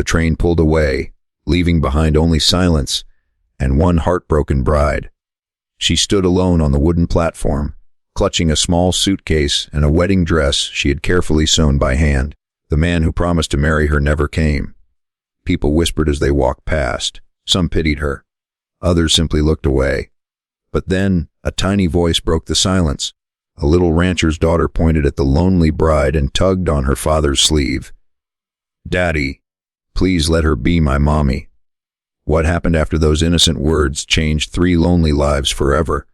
The train pulled away, leaving behind only silence and one heartbroken bride. She stood alone on the wooden platform, clutching a small suitcase and a wedding dress she had carefully sewn by hand. The man who promised to marry her never came. People whispered as they walked past. Some pitied her. Others simply looked away. But then, a tiny voice broke the silence. A little rancher's daughter pointed at the lonely bride and tugged on her father's sleeve. "Daddy, please let her be my mommy." What happened after those innocent words changed 3 lonely lives forever.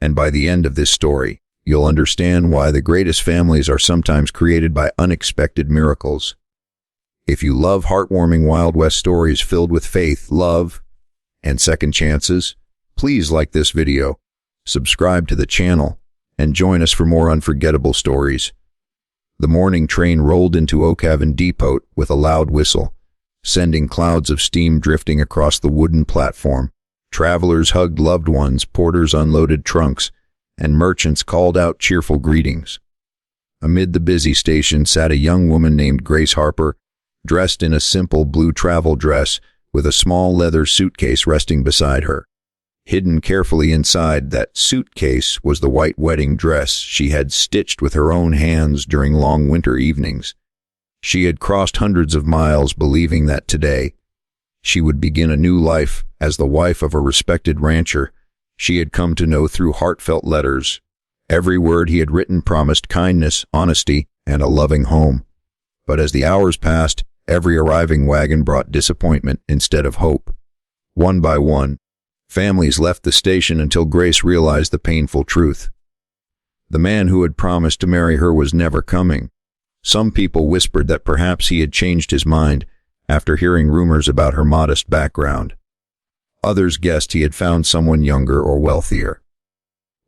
And by the end of this story, you'll understand why the greatest families are sometimes created by unexpected miracles. If you love heartwarming Wild West stories filled with faith, love, and second chances, please like this video, subscribe to the channel, and join us for more unforgettable stories. The morning train rolled into Oak Haven Depot with a loud whistle, sending clouds of steam drifting across the wooden platform. Travelers hugged loved ones, porters unloaded trunks, and merchants called out cheerful greetings. Amid the busy station sat a young woman named Grace Harper, dressed in a simple blue travel dress with a small leather suitcase resting beside her. Hidden carefully inside that suitcase was the white wedding dress she had stitched with her own hands during long winter evenings. She had crossed hundreds of miles believing that today she would begin a new life as the wife of a respected rancher she had come to know through heartfelt letters. Every word he had written promised kindness, honesty, and a loving home. But as the hours passed, every arriving wagon brought disappointment instead of hope. One by one, families left the station until Grace realized the painful truth. The man who had promised to marry her was never coming. Some people whispered that perhaps he had changed his mind after hearing rumors about her modest background. Others guessed he had found someone younger or wealthier.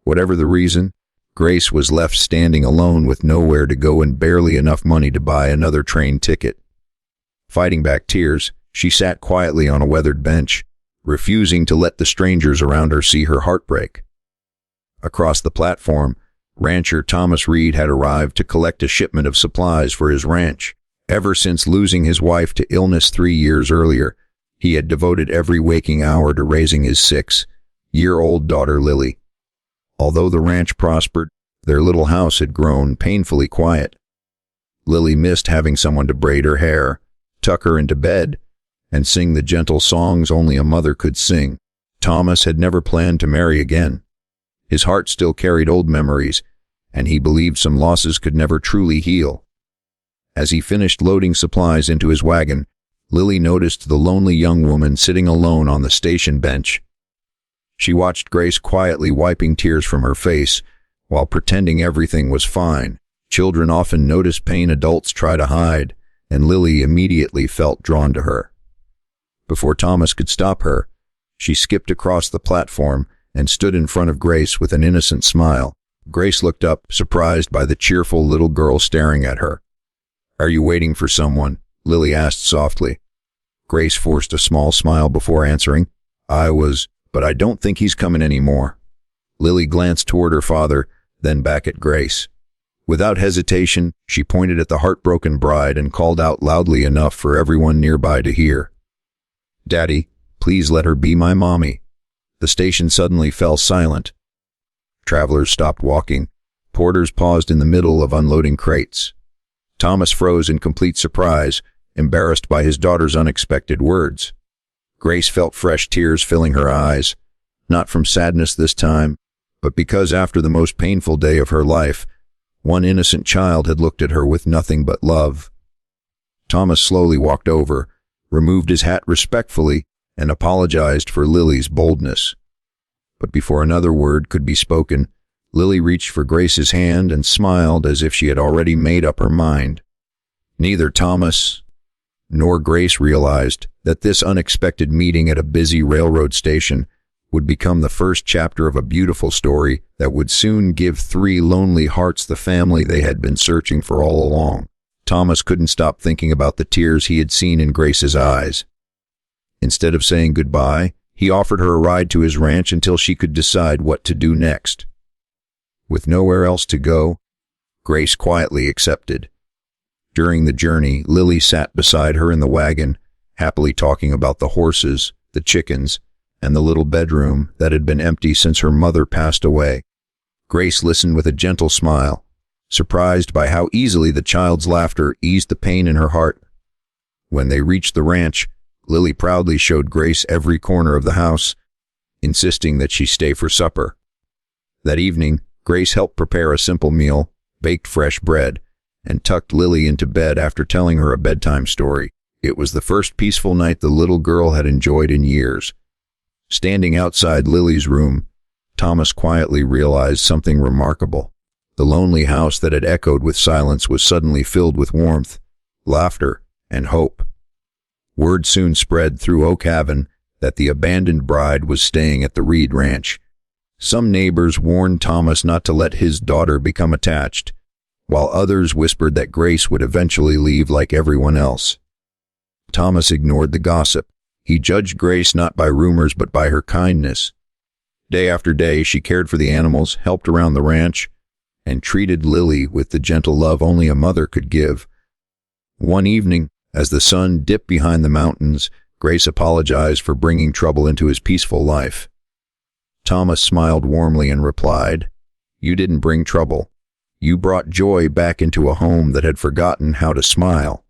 Whatever the reason, Grace was left standing alone with nowhere to go and barely enough money to buy another train ticket. Fighting back tears, she sat quietly on a weathered bench, refusing to let the strangers around her see her heartbreak. Across the platform, rancher Thomas Reed had arrived to collect a shipment of supplies for his ranch. Ever since losing his wife to illness 3 years earlier, he had devoted every waking hour to raising his 6-year-old daughter Lily. Although the ranch prospered, their little house had grown painfully quiet. Lily missed having someone to braid her hair, tuck her into bed, and sing the gentle songs only a mother could sing. Thomas had never planned to marry again. His heart still carried old memories, and he believed some losses could never truly heal. As he finished loading supplies into his wagon, Lily noticed the lonely young woman sitting alone on the station bench. She watched Grace quietly wiping tears from her face, while pretending everything was fine. Children often notice pain adults try to hide, and Lily immediately felt drawn to her. Before Thomas could stop her, she skipped across the platform and stood in front of Grace with an innocent smile. Grace looked up, surprised by the cheerful little girl staring at her. "Are you waiting for someone?" Lily asked softly. Grace forced a small smile before answering, "I was, but I don't think he's coming anymore." Lily glanced toward her father, then back at Grace. Without hesitation, she pointed at the heartbroken bride and called out loudly enough for everyone nearby to hear. "Daddy, please let her be my mommy." The station suddenly fell silent. Travelers stopped walking. Porters paused in the middle of unloading crates. Thomas froze in complete surprise, embarrassed by his daughter's unexpected words. Grace felt fresh tears filling her eyes, not from sadness this time, but because after the most painful day of her life, one innocent child had looked at her with nothing but love. Thomas slowly walked over, removed his hat respectfully, and apologized for Lily's boldness. But before another word could be spoken, Lily reached for Grace's hand and smiled as if she had already made up her mind. Neither Thomas nor Grace realized that this unexpected meeting at a busy railroad station would become the first chapter of a beautiful story that would soon give 3 lonely hearts the family they had been searching for all along. Thomas couldn't stop thinking about the tears he had seen in Grace's eyes. Instead of saying goodbye, he offered her a ride to his ranch until she could decide what to do next. With nowhere else to go, Grace quietly accepted. During the journey, Lily sat beside her in the wagon, happily talking about the horses, the chickens, and the little bedroom that had been empty since her mother passed away. Grace listened with a gentle smile, surprised by how easily the child's laughter eased the pain in her heart. When they reached the ranch, Lily proudly showed Grace every corner of the house, insisting that she stay for supper. That evening, Grace helped prepare a simple meal, baked fresh bread, and tucked Lily into bed after telling her a bedtime story. It was the first peaceful night the little girl had enjoyed in years. Standing outside Lily's room, Thomas quietly realized something remarkable. The lonely house that had echoed with silence was suddenly filled with warmth, laughter, and hope. Word soon spread through Oak Haven that the abandoned bride was staying at the Reed Ranch. Some neighbors warned Thomas not to let his daughter become attached, while others whispered that Grace would eventually leave like everyone else. Thomas ignored the gossip. He judged Grace not by rumors but by her kindness. Day after day, she cared for the animals, helped around the ranch, and treated Lily with the gentle love only a mother could give. One evening, as the sun dipped behind the mountains, Grace apologized for bringing trouble into his peaceful life. Thomas smiled warmly and replied, "You didn't bring trouble. You brought joy back into a home that had forgotten how to smile."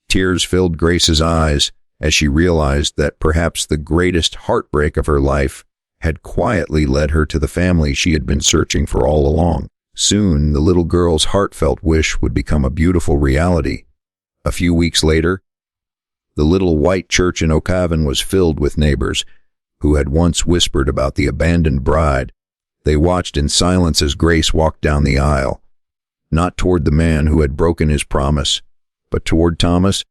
Tears filled Grace's eyes as she realized that perhaps the greatest heartbreak of her life had quietly led her to the family she had been searching for all along. Soon, the little girl's heartfelt wish would become a beautiful reality. A few weeks later, the little white church in Oak Haven was filled with neighbors who had once whispered about the abandoned bride. They watched in silence as Grace walked down the aisle, not toward the man who had broken his promise, but toward Thomas,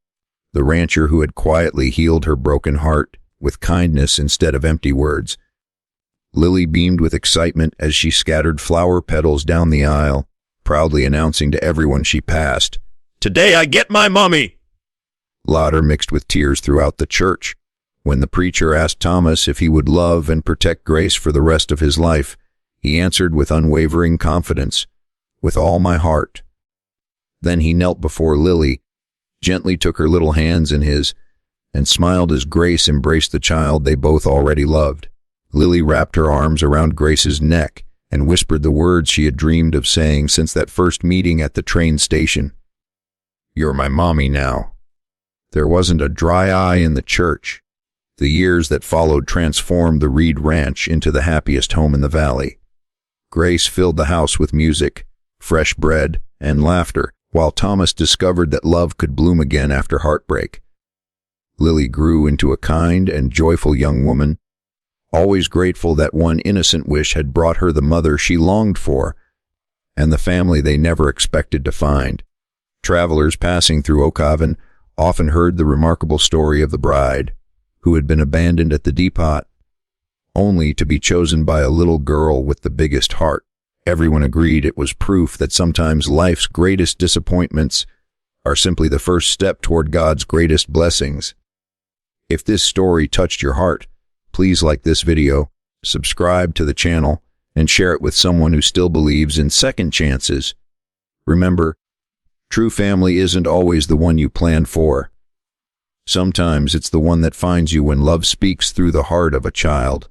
the rancher who had quietly healed her broken heart with kindness instead of empty words. Lily beamed with excitement as she scattered flower petals down the aisle, proudly announcing to everyone she passed, "Today I get my mommy!" Laughter mixed with tears throughout the church. When the preacher asked Thomas if he would love and protect Grace for the rest of his life, he answered with unwavering confidence, "With all my heart." Then he knelt before Lily, gently took her little hands in his, and smiled as Grace embraced the child they both already loved. Lily wrapped her arms around Grace's neck and whispered the words she had dreamed of saying since that first meeting at the train station. "You're my mommy now." There wasn't a dry eye in the church. The years that followed transformed the Reed Ranch into the happiest home in the valley. Grace filled the house with music, fresh bread, and laughter, while Thomas discovered that love could bloom again after heartbreak. Lily grew into a kind and joyful young woman, always grateful that one innocent wish had brought her the mother she longed for and the family they never expected to find. Travelers passing through Oak Haven often heard the remarkable story of the bride who had been abandoned at the depot, only to be chosen by a little girl with the biggest heart. Everyone agreed it was proof that sometimes life's greatest disappointments are simply the first step toward God's greatest blessings. If this story touched your heart, please like this video, subscribe to the channel, and share it with someone who still believes in second chances. Remember, true family isn't always the one you plan for. Sometimes it's the one that finds you when love speaks through the heart of a child.